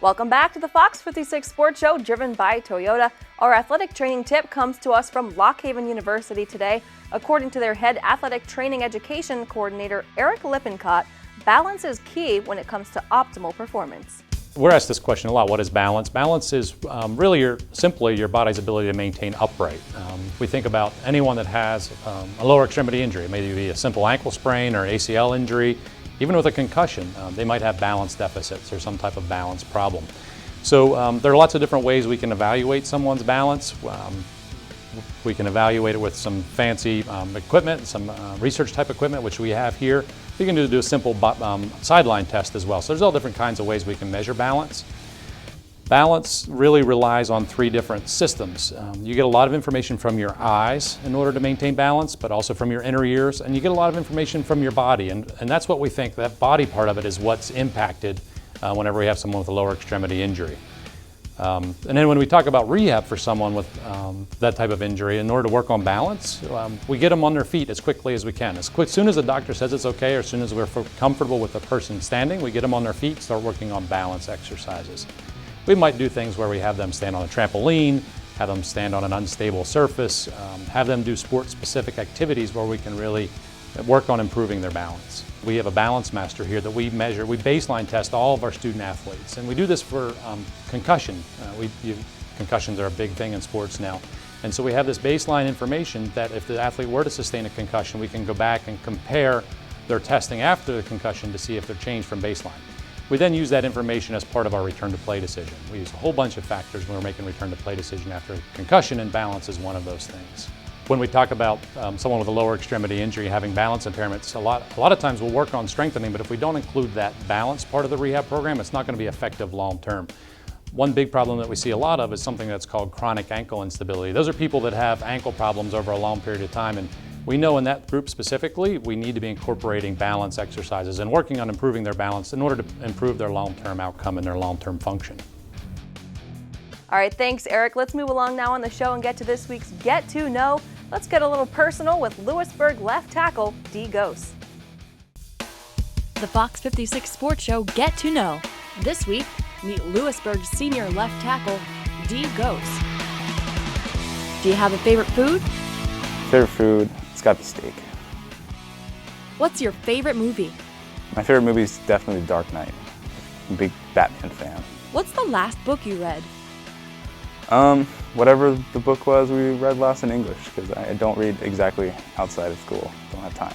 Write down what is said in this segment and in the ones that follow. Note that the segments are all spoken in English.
Welcome back to the Fox 56 Sports Show, driven by Toyota. Our athletic training tip comes to us from Lock Haven University today. According to their head athletic training education coordinator, Eric Lippincott, balance is key when it comes to optimal performance. We're asked this question a lot. What is balance? Balance is really simply your body's ability to maintain upright. We think about anyone that has a lower extremity injury, maybe a simple ankle sprain or ACL injury. Even with a concussion, they might have balance deficits or some type of balance problem. So there are lots of different ways we can evaluate someone's balance. We can evaluate it with some fancy equipment, some research type equipment, which we have here. We can do a simple sideline test as well. So there's all different kinds of ways we can measure balance. Balance really relies on three different systems. You get a lot of information from your eyes in order to maintain balance, but also from your inner ears, and you get a lot of information from your body, and that's what we think, that body part of it is what's impacted whenever we have someone with a lower extremity injury. And then when we talk about rehab for someone with that type of injury, in order to work on balance, we get them on their feet as quickly as we can. As soon as the doctor says it's okay, or as soon as we're comfortable with the person standing, we get them on their feet, start working on balance exercises. We might do things where we have them stand on a trampoline, have them stand on an unstable surface, have them do sport-specific activities where we can really work on improving their balance. We have a balance master here that we measure. We baseline test all of our student athletes, and we do this for concussion. Concussions are a big thing in sports now. And so we have this baseline information that if the athlete were to sustain a concussion, we can go back and compare their testing after the concussion to see if they're changed from baseline. We then use that information as part of our return to play decision. We use a whole bunch of factors when we're making return to play decision after concussion, and balance is one of those things. When we talk about someone with a lower extremity injury having balance impairments, a lot of times we'll work on strengthening, but if we don't include that balance part of the rehab program, it's not going to be effective long term. One big problem that we see a lot of is something that's called chronic ankle instability. Those are people that have ankle problems over a long period of time, and we know in that group specifically, we need to be incorporating balance exercises and working on improving their balance in order to improve their long-term outcome and their long-term function. All right, thanks, Eric. Let's move along now on the show and get to this week's Get to Know. Let's get a little personal with Lewisburg left tackle, Gose. The Fox 56 Sports Show Get to Know. This week, meet Lewisburg's senior left tackle, Gose. Do you have a favorite food? Favorite food, it's got to be steak. What's your favorite movie? My favorite movie is definitely The Dark Knight. I'm a big Batman fan. What's the last book you read? Whatever the book was we read last in English, because I don't read exactly outside of school. Don't have time.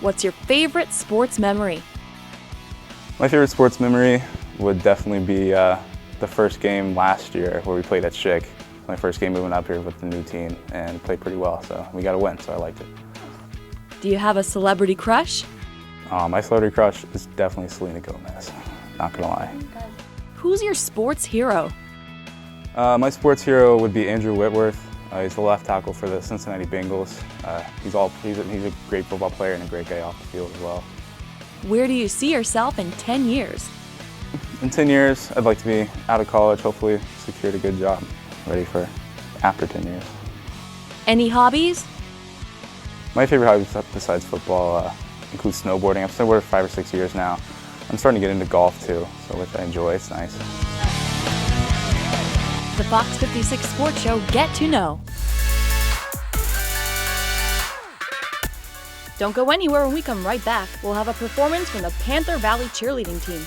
What's your favorite sports memory? My favorite sports memory would definitely be the first game last year where we played at Schick. My first game moving up here with the new team, and played pretty well, so we got a win, so I liked it. Do you have a celebrity crush? My celebrity crush is definitely Selena Gomez, not gonna lie. Who's your sports hero? My sports hero would be Andrew Whitworth. He's the left tackle for the Cincinnati Bengals. He's a great football player and a great guy off the field as well. Where do you see yourself in 10 years? In 10 years, I'd like to be out of college, hopefully secured a good job, ready for after 10 years. Any hobbies? My favorite hobbies besides football include snowboarding. I've snowboarded 5 or 6 years now. I'm starting to get into golf too, so which I enjoy, it's nice. The Fox 56 Sports Show Get to Know. Don't go anywhere. When we come right back, we'll have a performance from the Panther Valley cheerleading team.